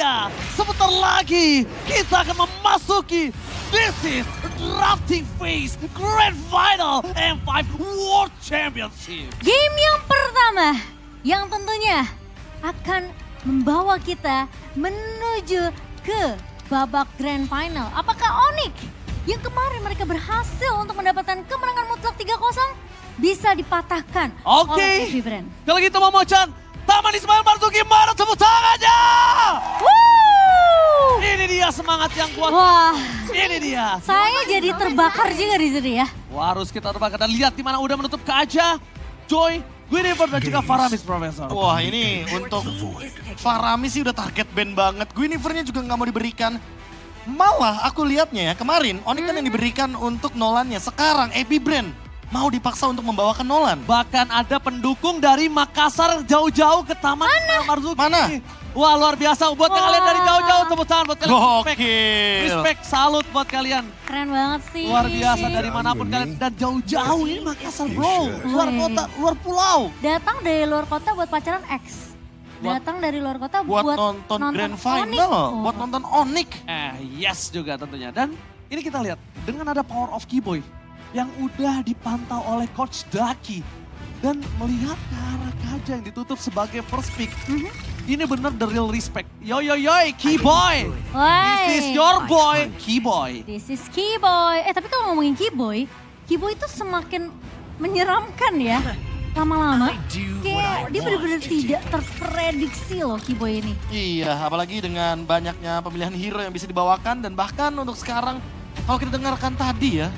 dia, sebentar lagi kita akan memasuki this is drafting phase Grand Final M5 World Championship. Game yang pertama yang tentunya akan membawa kita menuju ke babak Grand Final. Apakah Onyx yang kemarin mereka berhasil untuk mendapatkan kemenangan mutlak 3-0 bisa dipatahkan oleh Oke, Brand? kalau gitu Momo-chan, Taman Ismail Marzuki, mana tepuk tangannya? Woo! Ini dia semangat yang kuat. Wah, Ini dia. saya jadi terbakar juga di sini ya. Wah, harus kita terbakar dan lihat di mana udah menutup kaca. Joy, Guinevere dan juga Faramis, Profesor. Wah ini untuk Faramis sih udah target ban banget. Guinevere-nya juga nggak mau diberikan. Malah aku lihatnya ya kemarin Onyx kan yang diberikan untuk Nolannya. Sekarang Brand mau dipaksa untuk membawakan Nolan. Bahkan ada pendukung dari Makassar jauh-jauh ke Taman Ismail Marzuki. Mana? Wah, luar biasa buat Wah. kalian dari jauh-jauh. Tepuk tangan buat kalian. Respect. Gokil. Respect, salut buat kalian. Keren banget sih. Luar biasa dari manapun kalian. Dan jauh-jauh ini Makassar bro. Luar kota, luar pulau. Datang dari luar kota buat pacaran X. Buat- Datang dari luar kota Buat nonton Grand Onyx. Final, Oh. buat nonton Onyx. Yes juga tentunya. Dan ini kita lihat dengan ada power of Keyboy yang udah dipantau oleh Coach Daki. Dan melihat ke arah kaca yang ditutup sebagai first pick. Ini bener the real respect. Yo yo yo, Keyboy. Why? This is your boy, Keyboy. This is Keyboy. Tapi kalau ngomongin Keyboy itu semakin menyeramkan ya. Lama-lama kayak dia benar-benar tidak terprediksi loh Keyboy ini. Iya, apalagi dengan banyaknya pemilihan hero yang bisa dibawakan. Dan bahkan untuk sekarang, kalau kita dengarkan tadi ya,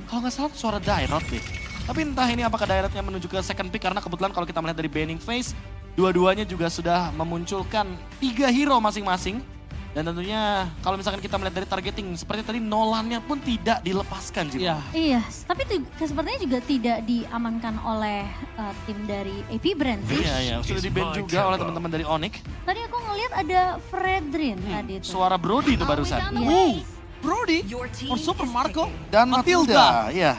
kalau nggak salah suara Dairot deh. Tapi entah ini apakah Dairotnya menuju ke second pick, karena kebetulan kalau kita melihat dari banning phase, dua-duanya juga sudah memunculkan 3 hero masing-masing. Dan tentunya kalau misalkan kita melihat dari targeting, seperti tadi Nolannya pun tidak dilepaskan juga. Iya. Iya, tapi sepertinya juga tidak diamankan oleh tim dari Brand sih. Iya, iya. Sudah di-ban juga oleh teman-teman dari Onyx. Tadi aku ngeliat ada Fredrin tadi tuh. Suara Brody itu barusan. Iya. Brody, or Super Marco, Dan Matilda, iya.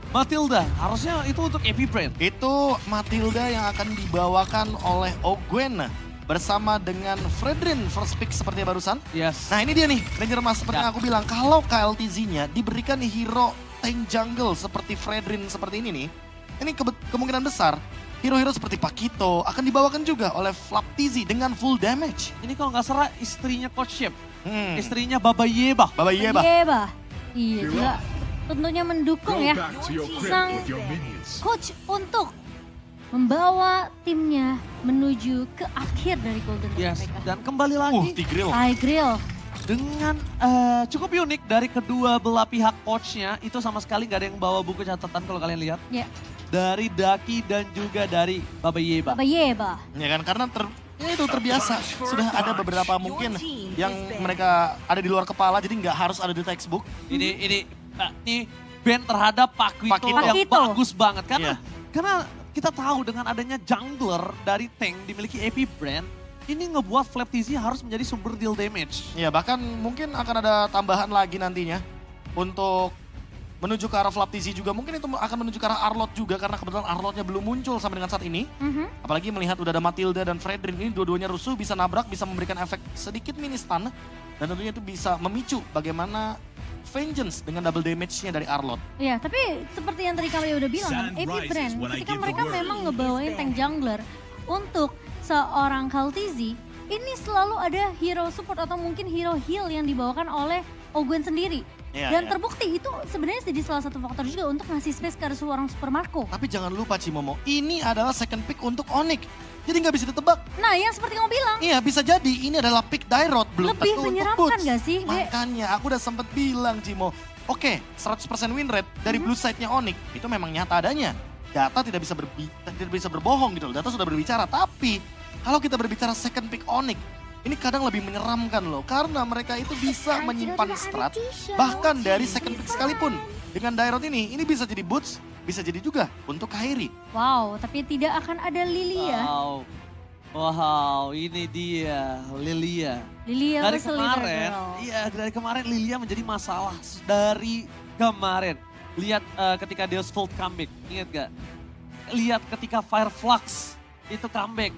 Matilda, harusnya itu untuk Brand. Itu Matilda yang akan dibawakan oleh Ogwen bersama dengan Fredrin first pick seperti barusan. Yes. Nah ini dia nih, Ranger Mas seperti yang Ya. aku bilang, kalau KLTZ-nya diberikan hero tank jungle seperti Fredrin seperti ini nih, ini kemungkinan besar hero-hero seperti Pakito akan dibawakan juga oleh Flaptizi dengan full damage. Ini kalau nggak salah istrinya Coach Shep, Hmm. istrinya Baba Yeba. Baba Yeba. Iya juga tentunya mendukung ya sang coach untuk membawa timnya menuju ke akhir dari Golden Dawn Yes. mereka. Dan kembali lagi Tigreal. Tigreal. dengan cukup unik dari kedua belah pihak coachnya, itu sama sekali nggak ada yang bawa buku catatan kalau kalian lihat. Ya, Dari Daki dan juga dari Baba Yeba. Baba Yeba. Ya kan, karena ya itu terbiasa. Sudah ada beberapa mungkin yang mereka ada di luar kepala, jadi nggak harus ada di textbook. Ini band terhadap Pakito Pakito. yang Pakito. bagus banget. Iya. Karena kita tahu dengan adanya jungler dari tank dimiliki Brand, ini ngebuat Flaptizi harus menjadi sumber deal damage. Ya bahkan mungkin akan ada tambahan lagi nantinya untuk menuju ke arah Flaptizi juga. Mungkin itu akan menuju ke arah Arlot juga karena kebetulan Arlotnya belum muncul sampai dengan saat ini. Apalagi melihat udah ada Matilda dan Fredrin ini dua-duanya rusuh, bisa nabrak, bisa memberikan efek sedikit mini stun. Dan tentunya itu bisa memicu bagaimana Vengeance dengan double damage-nya dari Arlot. Iya, tapi seperti yang tadi kami udah bilang kan, Brand ketika mereka memang ngebawain tank jungler untuk seorang Kaltizi, ini selalu ada hero support atau mungkin hero heal yang dibawakan oleh Ogwen sendiri. Iya, Dan iya. terbukti itu sebenarnya jadi salah satu faktor juga untuk ngasih space ke seorang Super Marco. Tapi jangan lupa Cimomo, ini adalah second pick untuk Onyx. Jadi nggak bisa ditebak. Nah, yang seperti kamu bilang, Iya bisa jadi ini adalah pick Dairot. Belum Lebih tentu untuk menyeramkan Boots. nggak sih? Makanya aku udah sempet bilang Cimo. Oke 100% win rate dari blue side-nya Onyx itu memang nyata adanya. Data tidak bisa berbohong gitu loh. Data sudah berbicara. Tapi kalau kita berbicara second pick Onyx, ini kadang lebih menyeramkan loh. Karena mereka itu bisa menyimpan strat bahkan dari second pick sekalipun. Dengan Dairot ini bisa jadi Boots, bisa jadi juga untuk Kairi. wow, tapi tidak akan ada Lilia. Wow, ini dia Lilia. Lilia Dari was a little kemarin, girl. iya dari kemarin Lilia menjadi masalah dari kemarin. Lihat ketika Deus Vult comeback, ingat gak? Lihat ketika Fireflux itu comeback.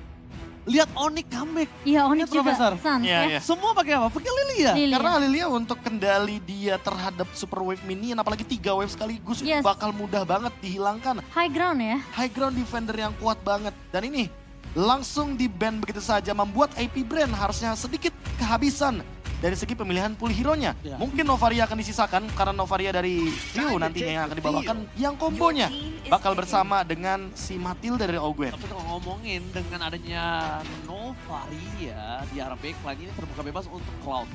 lihat Onyx comeback. Iya, Onyx Lihat, juga Profesor. Suns Iya, ya. iya. Semua pakai apa? Pakai Lilia. Lilia. Karena Lilia untuk kendali dia terhadap Super Wave Minion, apalagi 3 wave sekaligus, itu Yes. bakal mudah banget dihilangkan. High ground ya. High ground defender yang kuat banget. Dan ini langsung di-ban begitu saja, membuat AP Brand harusnya sedikit kehabisan dari segi pemilihan pool hero-nya. Ya. Mungkin Novaria akan disisakan karena Novaria dari View nantinya yang akan dibawakan. Yang kombonya bakal bersama dengan si Matilda dari Ogwen. Tapi kalau ngomongin dengan adanya Novaria di arah backline ini terbuka bebas untuk Cloud.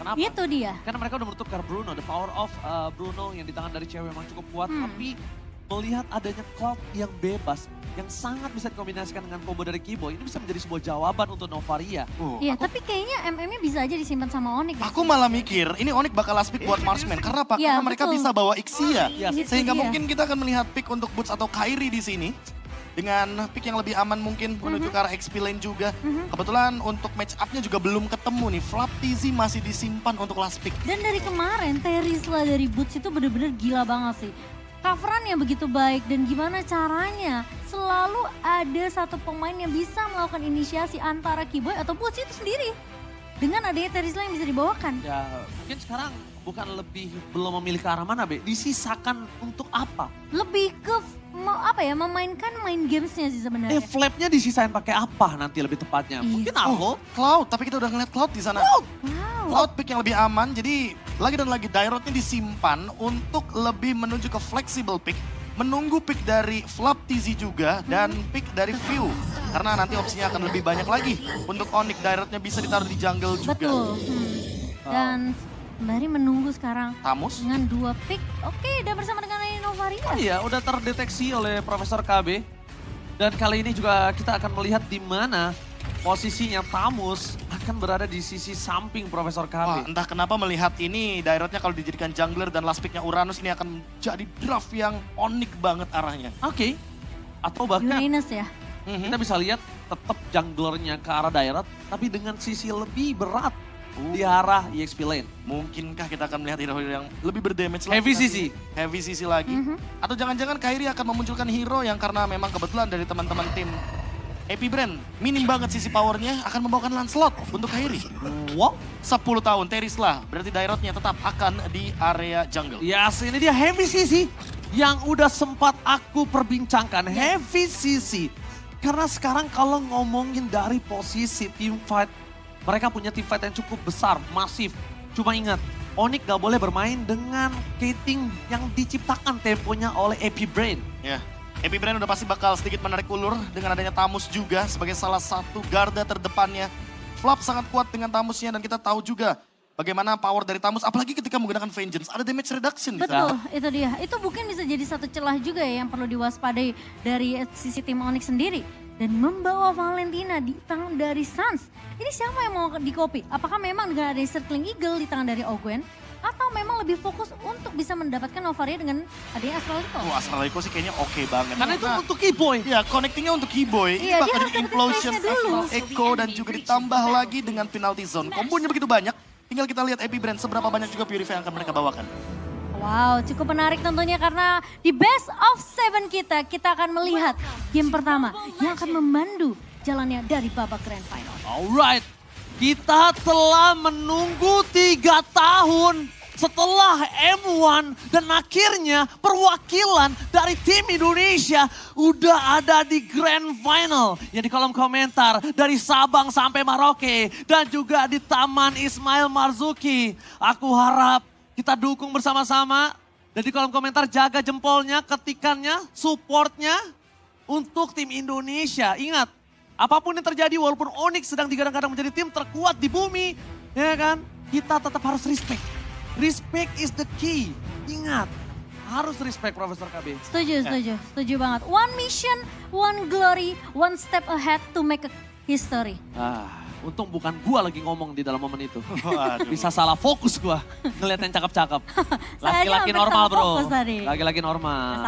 Kenapa? Itu dia. Karena mereka udah menutupkan Bruno, the power of Bruno yang di tangan dari cewek memang cukup kuat. Tapi melihat adanya Cloud yang bebas, yang sangat bisa dikombinasikan dengan combo dari Kiboy, ini bisa menjadi sebuah jawaban untuk Novaria. Iya, tapi kayaknya MM-nya bisa aja disimpan sama Onyx. Aku malah mikir, ini Onyx bakal last pick buat Marksman. Karena apa? Iya, Karena mereka betul. bisa bawa Ixia. Itu Sehingga dia. mungkin kita akan melihat pick untuk Boots atau Kairi di sini. Dengan pick yang lebih aman mungkin menuju ke arah XP lane juga. Kebetulan untuk match up-nya juga belum ketemu nih. Flap TZ masih disimpan untuk last pick. Dan dari kemarin, Terisla dari Boots itu bener-bener gila banget sih. Coverannya begitu baik dan gimana caranya selalu ada satu pemain yang bisa melakukan inisiasi antara Kiboy atau Boots itu sendiri. Dengan adanya Terisla yang bisa dibawakan. Ya mungkin sekarang bukan belum memilih ke arah mana, Be. Disisakan untuk apa? Lebih ke memainkan main gamesnya sih sebenarnya. Flapnya disisain pakai apa nanti lebih tepatnya? Iya. Mungkin Arlo. Cloud, tapi kita udah ngeliat Cloud di sana. Wow. Cloud pick yang lebih aman, jadi lagi dan lagi Dairotnya disimpan untuk lebih menuju ke flexible pick. Menunggu pick dari Flap TZ juga dan pick dari View. Karena nanti opsinya akan lebih banyak lagi. Untuk Onyx Dairotnya bisa ditaruh di jungle juga. Betul. Dan sembari menunggu sekarang Tamus. dengan 2 pick. Oke, udah bersama dengan Novaria. Iya, udah terdeteksi oleh Profesor KB. Dan kali ini juga kita akan melihat di mana posisinya Tamus akan berada di sisi samping Profesor Wah, KB. entah kenapa melihat ini Dairotnya kalau dijadikan jungler dan last picknya Uranus ini akan jadi draft yang Onyx banget arahnya. Oke. Atau bahkan Uranus ya. kita bisa lihat tetap junglernya ke arah Dairot, tapi dengan sisi lebih berat di arah EXP lane. Mungkinkah kita akan melihat hero-hero yang lebih berdamage lagi? Heavy nanti? CC. Heavy CC lagi. Atau jangan-jangan Kairi akan memunculkan hero yang karena memang kebetulan dari teman-teman tim AP Brand, minim banget sisi powernya, akan membawakan Lancelot untuk Kairi. Wow. 10 tahun, Terisla, berarti Dairotnya tetap akan di area jungle. Yes, ini dia Heavy CC yang udah sempat aku perbincangkan. Heavy CC. Karena sekarang kalau ngomongin dari posisi team fight, mereka punya team fight yang cukup besar, masif. Cuma ingat, Onyx gak boleh bermain dengan Kating yang diciptakan temponya oleh AP Brain. Ya, AP Brand udah pasti bakal sedikit menarik ulur dengan adanya Tamus juga sebagai salah satu garda terdepannya. Flap sangat kuat dengan Tamusnya dan kita tahu juga bagaimana power dari Tamus, apalagi ketika menggunakan Vengeance, ada damage reduction di Betul, sana. itu dia. Itu mungkin bisa jadi satu celah juga ya yang perlu diwaspadai dari sisi tim Onyx sendiri. Dan membawa Valentina di tangan dari Suns. Ini siapa yang mau di-copy? Apakah memang dengan ada Circling Eagle di tangan dari Ogwen? Atau memang lebih fokus untuk bisa mendapatkan Novaria dengan adanya Astralico? Wah, Astralico sih kayaknya oke banget. Karena itu untuk Kiboy. Ya, connectingnya untuk Kiboy. Iya, Ini bakal dia jadi harus implosion, dapetin flashnya dulu. echo dan juga ditambah lagi dengan penalty zone. Kombonya begitu banyak, tinggal kita lihat AP Brand seberapa banyak juga Purify yang akan mereka bawakan. Wow, cukup menarik tentunya karena di Best of 7 kita akan melihat game pertama yang akan memandu jalannya dari babak Grand Final. Alright, kita telah menunggu 3 tahun setelah M1 dan akhirnya perwakilan dari tim Indonesia udah ada di Grand Final. Yang di kolom komentar dari Sabang sampai Merauke dan juga di Taman Ismail Marzuki. Aku harap kita dukung bersama-sama dan di kolom komentar jaga jempolnya, ketikannya, supportnya untuk tim Indonesia. Ingat, apapun yang terjadi walaupun Onyx sedang digadang-gadang menjadi tim terkuat di bumi, ya kan? Kita tetap harus respect. Respect is the key. Ingat, harus respect Profesor KB. Setuju banget. One mission, one glory, one step ahead to make a history. Untung bukan gua lagi ngomong di dalam momen itu. Waduh. Bisa salah fokus gua ngeliat yang cakep-cakep. Saya Laki-laki hampir normal salah bro. fokus tadi. Laki-laki normal. Nggak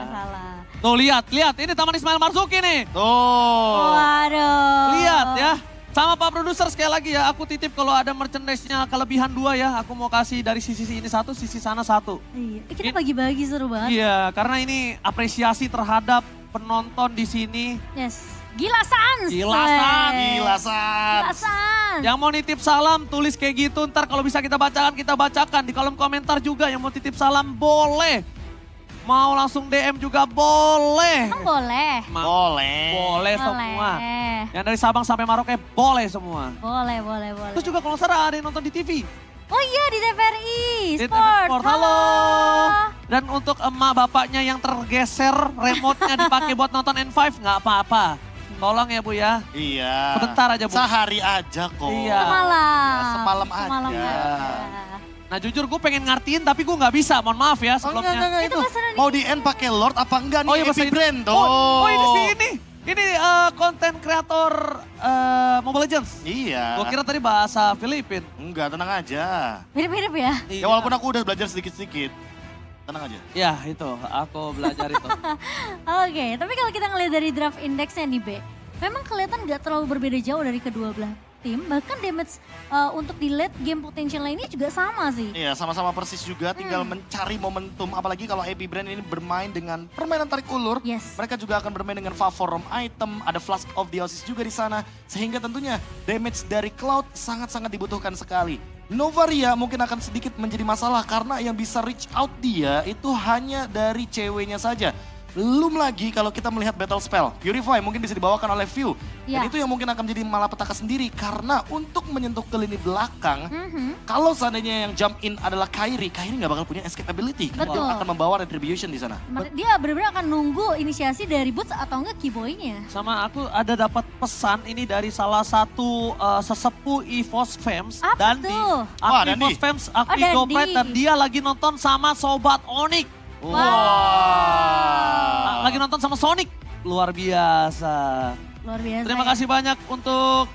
salah. Tuh lihat, ini Taman Ismail Marzuki nih. Tuh. Waduh. Lihat ya. Sama Pak Produser sekali lagi ya, aku titip kalau ada merchandise-nya kelebihan 2 ya. Aku mau kasih dari sisi ini 1, sisi sana 1. Iya, kita bagi-bagi seru banget. Iya, karena ini apresiasi terhadap penonton di sini. Yes. Gila Sans. Gila Sans. Gila Sans. Gila Sans. Yang mau nitip salam tulis kayak gitu, ntar kalau bisa kita bacakan di kolom komentar juga. Yang mau titip salam boleh. Mau langsung DM juga boleh. Emang boleh? Boleh semua. Yang dari Sabang sampai Maroke boleh semua. Boleh. Terus juga kalau salah ada yang nonton di TV. Oh iya di TVRI Di Sport. TV Sport. Halo. Dan untuk emak bapaknya yang tergeser remote-nya dipakai buat nonton N5 nggak apa-apa. Tolong ya Bu ya. Iya. Sebentar aja Bu. Sehari aja kok. Iya. Semalam. Semalam aja. Nah jujur gue pengen ngertiin tapi gue nggak bisa, mohon maaf ya Oh, sebelumnya. enggak, Itu itu. bahasa Mau di end pakai Lord apa enggak nih? Oh iya bahasa Epic ini. Brand tuh. Oh ini sih ini. Ini konten kreator Mobile Legends. Iya. Gue kira tadi bahasa Filipin. Enggak, tenang aja. Mirip-mirip ya. Ya walaupun aku udah belajar sedikit-sedikit. Tenang aja. Ya itu, aku belajar itu. Oke, tapi kalau kita ngelihat dari draft index-nya nih B, memang kelihatan nggak terlalu berbeda jauh dari kedua belah tim. Bahkan damage untuk di late game potential lainnya juga sama sih. Iya, sama-sama persis juga. Tinggal mencari momentum. Apalagi kalau Epic Brand ini bermain dengan permainan tarik ulur. Yes. Mereka juga akan bermain dengan Favorom item. Ada Flask of the Oasis juga di sana. Sehingga tentunya damage dari Cloud sangat-sangat dibutuhkan sekali. Novaria mungkin akan sedikit menjadi masalah karena yang bisa reach out dia itu hanya dari ceweknya saja. Belum lagi kalau kita melihat battle spell. Purify mungkin bisa dibawakan oleh View. Dan Ya. itu yang mungkin akan menjadi malapetaka sendiri. Karena untuk menyentuh ke lini belakang, Mhm. kalau seandainya yang jump in adalah Kairi nggak bakal punya escape ability. Karena Betul. dia akan membawa retribution di sana. Dia benar-benar akan nunggu inisiasi dari Boots atau enggak keyboy-nya. Sama aku ada dapat pesan ini dari salah satu sesepuh EVOS Fams. Apa Dandi. tuh? Aku Wah, Dandi. EVOS Fams, aku Dandi. Goplet dan dia lagi nonton sama Sobat Onyx. Wah. Lagi nonton sama Sonic. Luar biasa. Luar biasa. Terima ya. kasih banyak untuk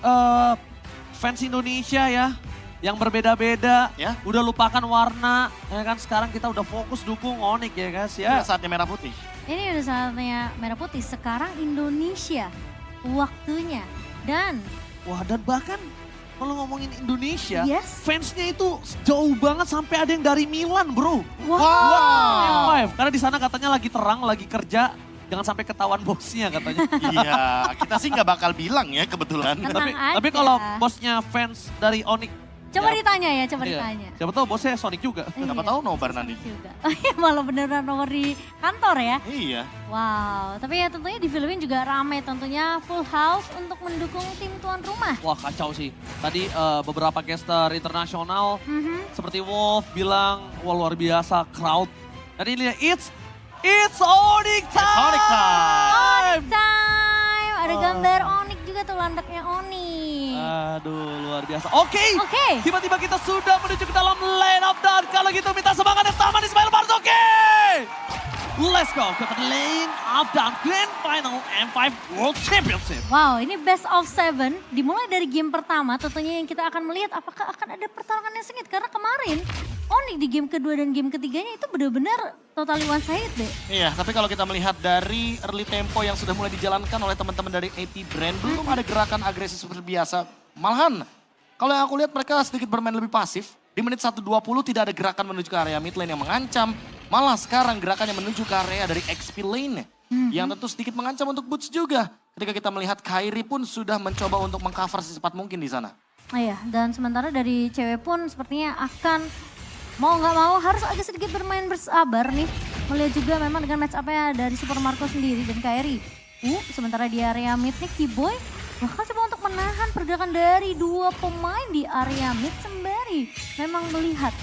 fans Indonesia ya. Yang berbeda-beda, Ya. udah lupakan warna, ya kan sekarang kita udah fokus dukung Onyx ya guys ya. Ini saatnya merah putih. Ini udah saatnya merah putih. Sekarang Indonesia waktunya. Dan Wah dan bahkan kalau ngomongin Indonesia, Yes. fansnya itu jauh banget sampai ada yang dari Milan bro. wow. N5, karena di sana katanya lagi terang, lagi kerja, jangan sampai ketahuan bosnya katanya. Iya, kita sih nggak bakal bilang ya kebetulan. Tenang tapi aja. kalau bosnya fans dari Onyx, Coba ya, ditanya ya, coba iya. ditanya. Siapa tahu bosnya Sonic juga. Kenapa Iya, tahu nobar nanti? juga. Oh iya, malah beneran nomor di kantor ya. Iya. Wow, tapi ya tentunya di Filipina juga ramai tentunya full house untuk mendukung tim tuan rumah. Wah kacau sih. Tadi beberapa caster internasional Mhm. seperti Wolf bilang, wah luar biasa crowd. Dan ini it's Onyx time! Onyx time! Time, ada Oh. gambar Onyx juga tuh landaknya Onyx. Aduh luar biasa. Oke, Oke. tiba-tiba kita sudah menuju ke dalam lane of down. Kalau gitu minta semangat yang taman Ismail Marzuki. Let's go ke lane of down Grand Final M5 World Championship. Wow, ini best of 7 dimulai dari game pertama tentunya yang kita akan melihat apakah akan ada pertarungan yang sengit. Karena kemarin Onyx di game kedua dan game ketiganya itu benar-benar totally one sided deh. Iya, tapi kalau kita melihat dari early tempo yang sudah mulai dijalankan oleh teman-teman dari AP Brand, belum ada gerakan agresif seperti biasa. Malahan, kalau yang aku lihat mereka sedikit bermain lebih pasif. Di menit 1:20 tidak ada gerakan menuju ke area mid lane yang mengancam. Malah sekarang gerakannya menuju ke area dari XP lane. Yang tentu sedikit mengancam untuk Boots juga. Ketika kita melihat Kairi pun sudah mencoba untuk mengcover secepat mungkin di sana. Oh iya, dan sementara dari cewek pun sepertinya akan mau nggak mau harus agak sedikit bermain bersabar nih. Melihat juga memang dengan match up-nya dari Super Marco sendiri dan Kairi. Sementara di area mid nih Keyboy bakal coba untuk menahan pergerakan dari dua pemain di area mid sembari memang melihat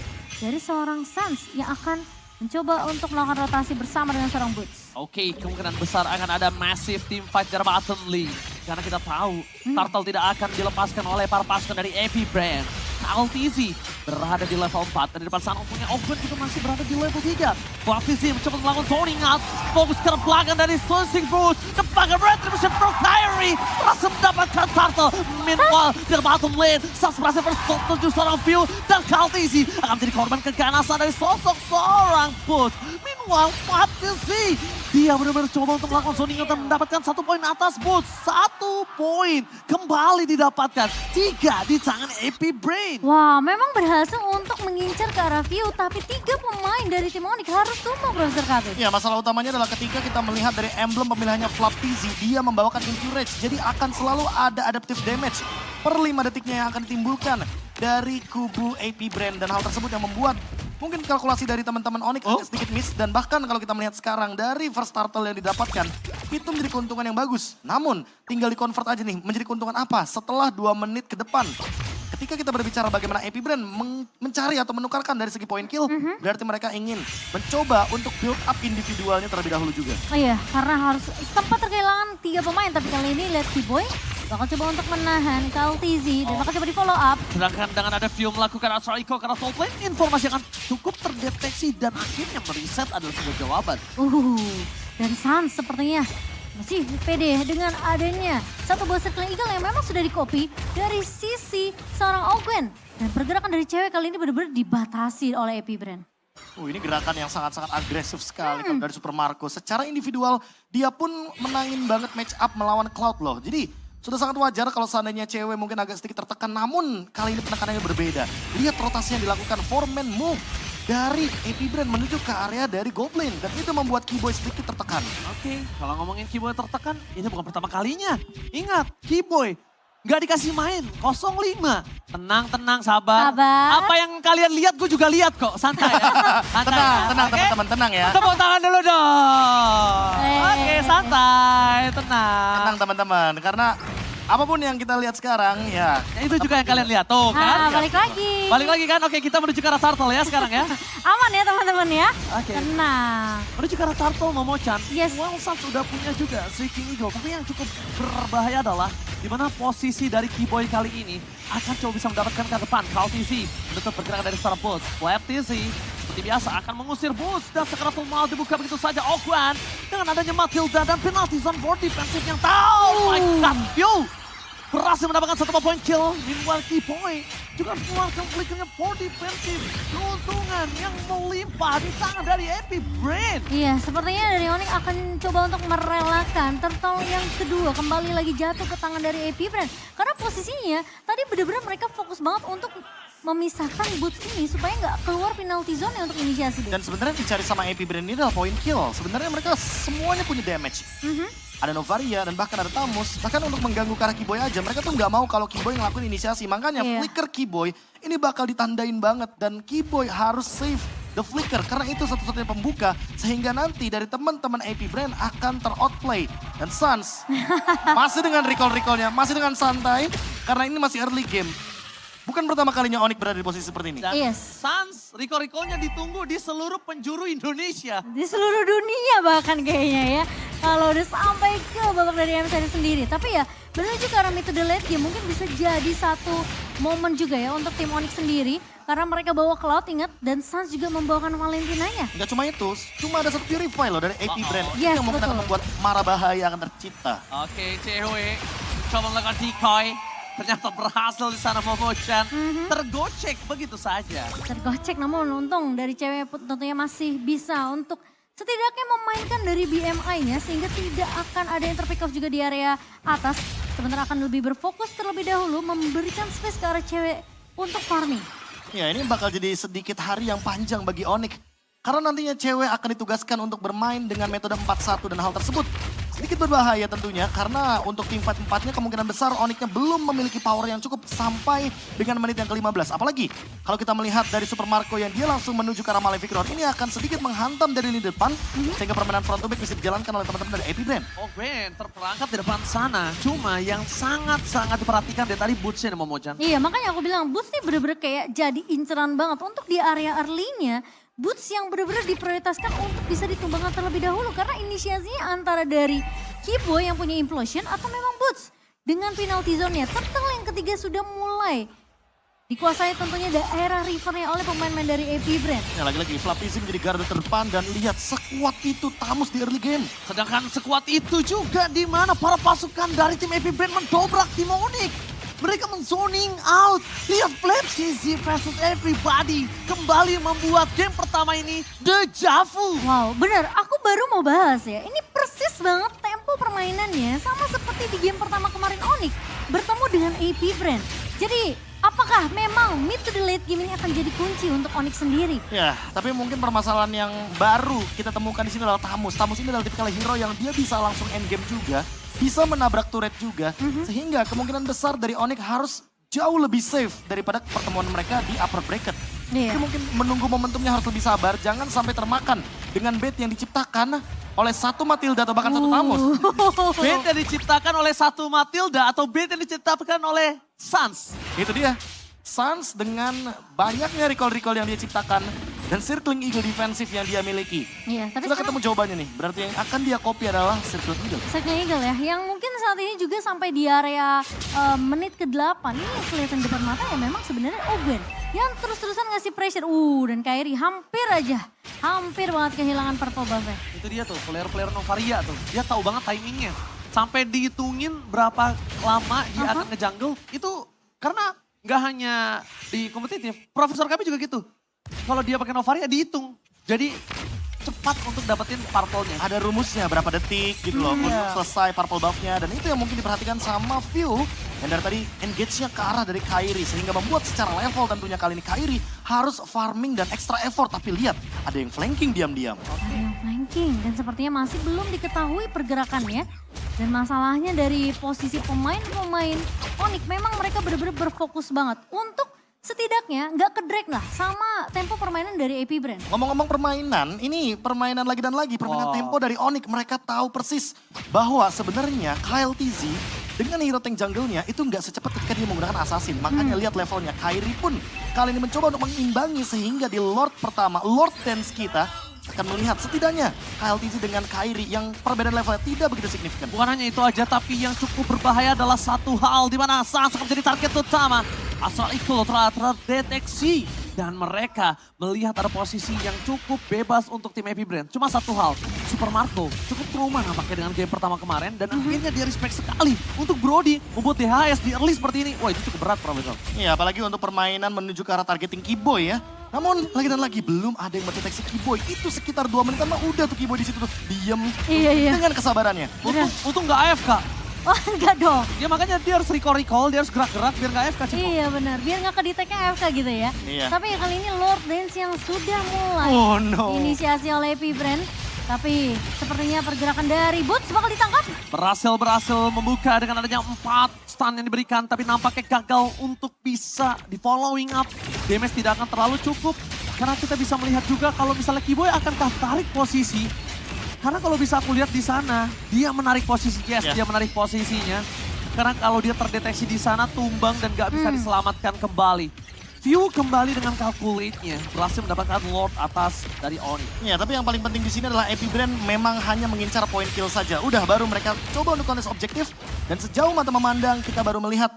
dari seorang Sans yang akan mencoba untuk melakukan rotasi bersama dengan seorang Boots. Oke, kemungkinan besar akan ada massive team fight dari bottom lane. Karena kita tahu Turtle tidak akan dilepaskan oleh para pasukan dari AP Brand. LTZ berada di level 4 dan di depan sana punya Open juga masih berada di level 3. LTZ mencoba melakukan zoning out, fokus ke belakang dari Sonsing Boots. Depan Retribution Pro Kyrie berhasil mendapatkan Turtle. Meanwhile di bottom lane, Sas berhasil bersetuju seorang View dan LTZ akan menjadi korban keganasan dari sosok seorang Boots. Meanwhile, Fatisi, dia benar-benar coba untuk melakukan zoning dan mendapatkan 1 poin atas Boots. 1 poin kembali didapatkan. 3 di tangan AP Brain. Wah, memang berhasil untuk mengincar ke arah view, tapi 3 pemain dari tim Onyx harus tumbang, Profesor Kabit. Ya, masalah utamanya adalah ketika kita melihat dari emblem pemilihannya Flaptizi, dia membawakan Infurage. Jadi akan selalu ada adaptive damage per 5 detiknya yang akan ditimbulkan dari kubu AP Brain. Dan hal tersebut yang membuat mungkin kalkulasi dari teman-teman Onyx agak sedikit miss. Dan bahkan kalau kita melihat sekarang dari first turtle yang didapatkan, itu menjadi keuntungan yang bagus. Namun tinggal di-convert aja nih, menjadi keuntungan apa? Setelah 2 menit ke depan. Ketika kita berbicara bagaimana AP Brain mencari atau menukarkan dari segi point kill, berarti mereka ingin mencoba untuk build up individualnya terlebih dahulu juga. Oh iya, karena harus sempat terkehilangan 3 pemain, tapi kali ini lihat Kiboy bakal coba untuk menahan Kaltizi dan bakal coba di follow up. Sedangkan dengan ada View melakukan Astral Echo karena Soul Flame, informasi akan cukup terdeteksi dan akhirnya mereset adalah sebuah jawaban. Dan Sans sepertinya masih pede dengan adanya satu buah Circling Eagle yang memang sudah di-copy dari sisi seorang Ogwen. Dan pergerakan dari cewek kali ini benar-benar dibatasi oleh AP Brain. Ini gerakan yang sangat-sangat agresif sekali kalau dari Super Marco. Secara individual dia pun menangin banget match up melawan Cloud loh. Jadi sudah sangat wajar kalau seandainya cewek mungkin agak sedikit tertekan. Namun kali ini penekanannya berbeda. Lihat rotasi yang dilakukan 4-man move dari AP Brain menuju ke area dari Goblin. Dan itu membuat Kiboy sedikit tertekan. Oke, kalau ngomongin Kiboy tertekan, ini bukan pertama kalinya. Ingat, Kiboy nggak dikasih main, 0-5. Tenang, sabar. Apa yang kalian lihat, gue juga lihat kok. Santai ya. Santai, Tenang oke? teman-teman, tenang ya. Tepuk tangan dulu dong. Oke, santai, tenang. Tenang teman-teman, karena apapun yang kita lihat sekarang ya. Itu juga yang kalian lihat, tuh kan. Balik lagi. Balik lagi kan, oke kita menuju ke arah turtle ya sekarang ya. Aman ya teman-teman ya. Oke. Tenang. Menuju ke arah turtle, Momo-chan. Yes. Well, Sans sudah punya juga Shrieking Eagle. Tapi yang cukup berbahaya adalah di mana posisi dari Kiboy kali ini akan coba bisa mendapatkan ke depan. Kaltizi menutup pergerakan dari seorang Boots. Flaptizi seperti biasa akan mengusir Boots dan sekarang mau dibuka begitu saja Ogwan dengan adanya Matilda dan penalti zone board defensif yang tahu. My God, View berhasil mendapatkan 1 poin kill. Meanwhile Kiboy juga mengeluarkan flickernya for defensive. Keuntungan yang melimpah di tangan dari AP Brain. Iya, sepertinya dari Onyx akan coba untuk merelakan turtle yang kedua kembali lagi jatuh ke tangan dari AP Brain. Karena posisinya tadi benar-benar mereka fokus banget untuk memisahkan Boots ini supaya nggak keluar penalty zone untuk inisiasi. Dan sebenarnya dicari sama AP Brain ini adalah point kill. Sebenarnya mereka semuanya punya damage. Ada Novaria dan bahkan ada Tamus. Bahkan untuk mengganggu ke arah Kiboy aja, mereka tuh nggak mau kalau Kiboy ngelakuin inisiasi. Makanya flicker Kiboy ini bakal ditandain banget. Dan Kiboy harus save the flicker karena itu satu-satunya pembuka. Sehingga nanti dari teman-teman AP Brain akan ter-outplay. Dan Sans masih dengan recall-recallnya, masih dengan santai. Karena ini masih early game. Bukan pertama kalinya Onyx berada di posisi seperti ini. Dan Sans, recall-recallnya ditunggu di seluruh penjuru Indonesia. Di seluruh dunia bahkan kayaknya ya. Kalau udah sampai ke babak dari MSI sendiri. Tapi ya menuju ke arah metode late game mungkin bisa jadi satu momen juga ya untuk tim Onyx sendiri. Karena mereka bawa Cloud ingat dan Sans juga membawakan Valentinanya. Gak cuma itu, cuma ada satu Purify loh dari AP Brain. Yes, yang mungkin akan membuat mara bahaya akan tercipta. Oke, cewek coba melakukan decoy. Ternyata berhasil di sana Momo-chan. Tergocek begitu saja. Tergocek namun untung dari cewek tentunya masih bisa untuk setidaknya memainkan dari BMI-nya sehingga tidak akan ada yang terpick off juga di area atas. Sementara akan lebih berfokus terlebih dahulu memberikan space ke arah cewek untuk farming. Ya ini bakal jadi sedikit hari yang panjang bagi Onyx. Karena nantinya cewek akan ditugaskan untuk bermain dengan metode 4-1 dan hal tersebut sedikit berbahaya tentunya. Karena untuk tim fight 4-nya kemungkinan besar Onyx-nya belum memiliki power yang cukup sampai dengan menit yang ke-15. Apalagi kalau kita melihat dari Super Marco yang dia langsung menuju ke arah Malefic Road. Ini akan sedikit menghantam dari lini depan sehingga permainan front to back bisa dijalankan oleh teman-teman dari AP Brain. Ogwen terperangkap di depan sana. Cuma yang sangat-sangat diperhatikan dari tadi Boots-nya Momo-chan. Iya makanya aku bilang Boots nih bener-bener kayak jadi inceran banget untuk di area early-nya. Boots yang benar-benar diprioritaskan untuk bisa ditumbangkan terlebih dahulu. Karena inisiasinya antara dari Kiboy yang punya implosion atau memang Boots. Dengan penalty zone-nya, turtle yang ketiga sudah mulai dikuasai tentunya daerah rivernya oleh pemain-pemain dari AP Brain. Ya lagi-lagi Flaptizi menjadi garda terdepan dan lihat sekuat itu Tamus di early game. Sedangkan sekuat itu juga di mana para pasukan dari tim AP Brain mendobrak tim Onyx. Mereka men-zoning out. Lihat Flap CZ versus everybody. Kembali membuat game pertama ini deja vu. Wow, bener. Aku baru mau bahas ya. Ini persis banget tempo permainannya sama seperti di game pertama kemarin Onyx bertemu dengan AP Brand. Jadi apakah memang mid to the late game ini akan jadi kunci untuk Onyx sendiri? Ya, tapi mungkin permasalahan yang baru kita temukan di sini adalah Tamus. Tamus ini adalah tipikal hero yang dia bisa langsung end game juga, bisa menabrak turret juga, sehingga kemungkinan besar dari Onyx harus jauh lebih safe daripada pertemuan mereka di upper bracket. Iya. Jadi mungkin menunggu momentumnya harus lebih sabar, jangan sampai termakan dengan bait yang diciptakan oleh satu Matilda atau bahkan satu Tamus. Bait yang diciptakan oleh satu Matilda atau bait yang diciptakan oleh Sans. Itu dia. Sans dengan banyaknya recall-recall yang dia ciptakan dan circling eagle defensif yang dia miliki. Iya, tapi Sudah sekarang ketemu jawabannya nih. Berarti yang akan dia copy adalah circling eagle. Second Eagle ya, yang mungkin saat ini juga sampai di area menit ke-8. Ini yang kelihatan depan mata ya memang sebenarnya Oben. Yang terus-terusan ngasih pressure. Dan Kairi hampir aja. Hampir banget kehilangan purple buff-nya. Itu dia tuh, player-player Novaria tuh. Dia tahu banget timingnya. Sampai dihitungin berapa lama dia akan nge-jungle. Itu karena nggak hanya di kompetitif, profesor kami juga gitu. Kalau dia pakai Novaria dihitung. Jadi cepat untuk dapetin purple-nya. Ada rumusnya berapa detik gitu loh untuk selesai purple buff-nya. Dan itu yang mungkin diperhatikan sama View. Yang dari tadi engage-nya ke arah dari Kairi. Sehingga membuat secara level tentunya kali ini Kairi harus farming dan extra effort. Tapi lihat ada yang flanking diam-diam. Ada yang flanking dan sepertinya masih belum diketahui pergerakannya. Dan masalahnya dari posisi pemain-pemain Onyx memang mereka benar-benar berfokus banget untuk setidaknya nggak ke-drag lah sama tempo permainan dari AP Brand. Ngomong-ngomong permainan, ini permainan lagi dan lagi. Permainan tempo dari Onyx. Mereka tahu persis bahwa sebenarnya Kyle TZ dengan hero tank jungle-nya itu nggak secepat ketika dia menggunakan assassin. Makanya lihat levelnya. Kairi pun kali ini mencoba untuk mengimbangi sehingga di Lord pertama, Lord Dance kita akan melihat setidaknya Kyle TZ dengan Kairi yang perbedaan levelnya tidak begitu signifikan. Bukan hanya itu aja, tapi yang cukup berbahaya adalah satu hal di mana Sans akan menjadi target utama. Asal itu telah terdeteksi dan mereka melihat ada posisi yang cukup bebas untuk tim AP Brand. Cuma satu hal, Super Marco cukup trauma nampaknya dengan game pertama kemarin dan akhirnya dia respect sekali untuk Brody membuat DHS di early seperti ini. Wah, itu cukup berat, Profesor. Iya, apalagi untuk permainan menuju ke arah targeting Keyboy ya. Namun lagi dan lagi belum ada yang mendeteksi Keyboy. Itu sekitar 2 menit mah udah tuh Keyboy di situ tuh diem Iya. dengan kesabarannya. Untung nggak AFK. Oh enggak dong. Ya makanya dia harus recall, dia harus gerak-gerak biar nggak AFK. Cimo. Iya benar, biar nggak kedeteknya AFK gitu ya. Iya. Tapi ya kali ini Lord Dance yang sudah mulai Oh no. inisiasi oleh AP Brand. Tapi sepertinya pergerakan dari Boots bakal ditangkap. Berhasil membuka dengan adanya 4 stun yang diberikan. Tapi nampaknya gagal untuk bisa di following up. Damage tidak akan terlalu cukup. Karena kita bisa melihat juga kalau misalnya Keyboy akankah tarik posisi. Karena kalau bisa aku lihat di sana, dia menarik posisi, dia menarik posisinya. Karena kalau dia terdeteksi di sana, tumbang dan gak bisa diselamatkan kembali. View kembali dengan calculate-nya, berhasil mendapatkan Lord atas dari Onyx. Ya, tapi yang paling penting di sini adalah AP Brand memang hanya mengincar point kill saja. Udah, baru mereka coba untuk kontes objektif. Dan sejauh mata memandang, kita baru melihat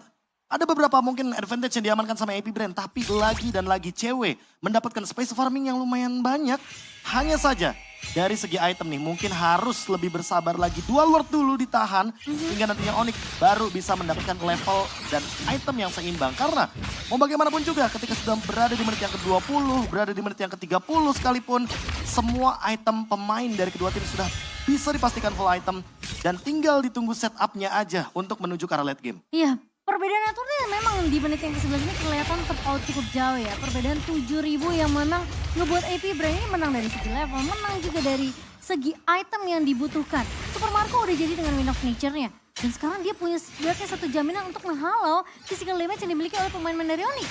ada beberapa mungkin advantage yang diamankan sama AP Brand. Tapi lagi dan lagi cewek mendapatkan space farming yang lumayan banyak. Hanya saja dari segi item nih mungkin harus lebih bersabar lagi. 2 Lord dulu ditahan hingga nantinya Onyx baru bisa mendapatkan level dan item yang seimbang. Karena mau bagaimanapun juga ketika sudah berada di menit yang ke-20, berada di menit yang ke-30 sekalipun. Semua item pemain dari kedua tim sudah bisa dipastikan full item. Dan tinggal ditunggu setupnya aja untuk menuju ke arah late game. Iya, perbedaan naturnya memang di menit yang ke-11 ini kelihatan terpaut cukup jauh ya. Perbedaan 7.000 yang memang ngebuat AP Brand ini menang dari segi level, menang juga dari segi item yang dibutuhkan. Super Marco udah jadi dengan Wind of Nature-nya. Dan sekarang dia punya setidaknya satu jaminan untuk menghalau physical damage yang dimiliki oleh pemain-pemain dari Onyx.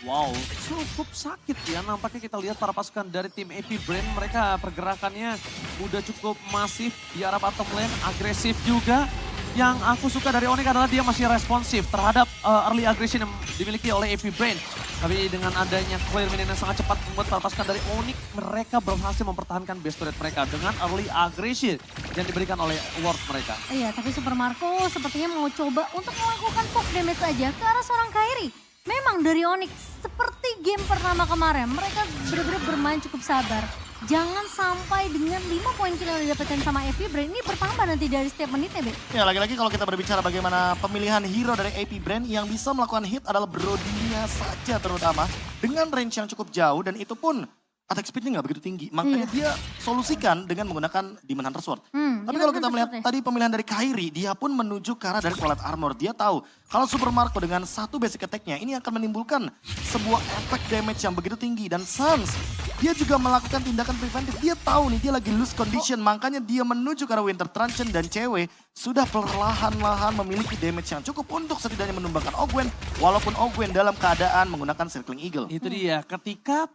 Wow, cukup sakit ya. Nampaknya kita lihat para pasukan dari tim AP Brand, mereka pergerakannya udah cukup masif di arah bottom lane, agresif juga. Yang aku suka dari Onyx adalah dia masih responsif terhadap early aggression yang dimiliki oleh AP Brand. Tapi dengan adanya clear minion yang sangat cepat membuat para pasukan dari Onyx, mereka berhasil mempertahankan base turret mereka dengan early aggression yang diberikan oleh Ward mereka. Iya, tapi Super Marco sepertinya mau coba untuk melakukan poke damage saja ke arah seorang Kairi. Memang dari Onyx, seperti game pertama kemarin, mereka benar-benar bermain cukup sabar. jangan sampai dengan 5 poin kill yang didapatkan sama AP Brand ini bertambah nanti dari setiap menitnya, Be. Ya lagi-lagi kalau kita berbicara bagaimana pemilihan hero dari AP Brand yang bisa melakukan hit adalah Brodinya saja terutama. Dengan range yang cukup jauh dan itu pun attack speednya nggak begitu tinggi. Makanya dia solusikan dengan menggunakan Demon Hunter Sword. Tapi kalau kita melihat tadi pemilihan dari Kairi, dia pun menuju ke arah dari Twilight Armor. Dia tahu kalau Super Marco dengan satu basic attack-nya ini akan menimbulkan sebuah efek damage yang begitu tinggi. Dan Sans, dia juga melakukan tindakan preventif. Dia tahu nih dia lagi lose condition, makanya dia menuju ke arah Winter Truncheon dan cewek sudah perlahan-lahan memiliki damage yang cukup untuk setidaknya menumbangkan Ogwen. Walaupun Ogwen dalam keadaan menggunakan Circling Eagle. Itu dia, ketika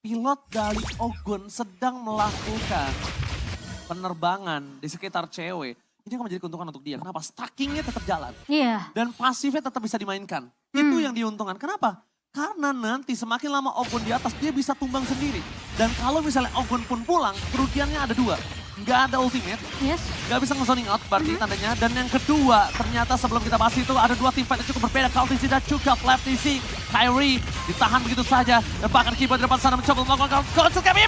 pilot dari Ogwen sedang melakukan penerbangan di sekitar cewek, ini akan menjadi keuntungan untuk dia. Kenapa? Stackingnya tetap jalan. Iya. Dan pasifnya tetap bisa dimainkan. Itu yang diuntungkan. Kenapa? Karena nanti semakin lama Ogwen di atas, dia bisa tumbang sendiri. Dan kalau misalnya Ogwen pun pulang, kerugiannya ada dua. Nggak ada ultimate, Yes. nggak bisa nge-zoning out berarti tandanya. Dan yang kedua, ternyata sebelum kita bahas itu ada dua team fight yang cukup berbeda. Kaltisi dan juga Flaptisi. Kyrie ditahan begitu saja. Dan bahkan Keyboy di depan sana mencoba melakukan konsul kami.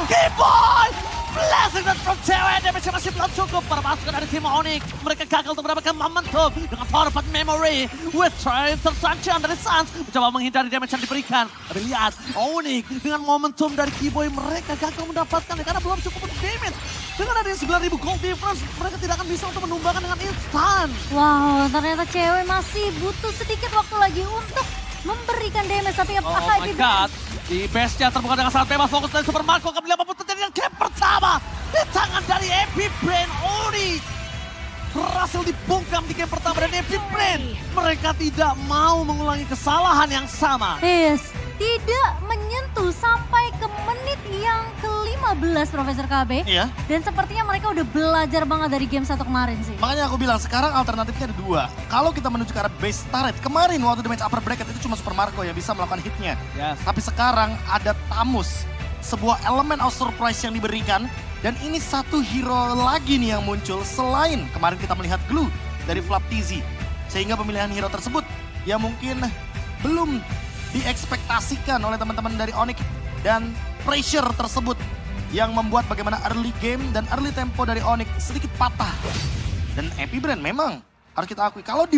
Keyboy! Blessing dan from cewek, damage masih belum cukup para pasukan dari tim Onyx. Mereka gagal untuk mendapatkan momentum dengan power of memory. With trying tersanction dari Sans mencoba menghindari damage yang diberikan. Tapi lihat, Onyx dengan momentum dari Keyboy mereka gagal mendapatkan karena belum cukup untuk damage. Dengan adanya 9.000 gold difference, mereka tidak akan bisa untuk menumbangkan dengan instan. Wow, ternyata cewek masih butuh sedikit waktu lagi untuk memberikan damage. Tapi Oh apakah my god, di base-nya terbuka dengan sangat bebas. Fokus dari Super Marco akan melihat apapun terjadi dengan game pertama. Di tangan dari AP Brand Onyx. Berhasil dibungkam di game pertama dan AP Brand. Mereka tidak mau mengulangi kesalahan yang sama. Yes, tidak menyentuh sampai ke menit yang ke-15 Profesor KB. Iya. Dan sepertinya mereka udah belajar banget dari game 1 kemarin sih. Makanya aku bilang sekarang alternatifnya ada dua. Kalau kita menuju ke arah base turret, kemarin waktu damage upper bracket itu cuma Super Marco yang bisa melakukan hitnya. Yes. Tapi sekarang ada Tamus, sebuah elemen of surprise yang diberikan. Dan ini satu hero lagi nih yang muncul selain kemarin kita melihat Glue dari Flaptisi. Sehingga pemilihan hero tersebut ya mungkin belum diekspektasikan oleh teman-teman dari Onyx. Dan pressure tersebut yang membuat bagaimana early game dan early tempo dari Onyx sedikit patah. Dan AP Brand memang harus kita akui kalau di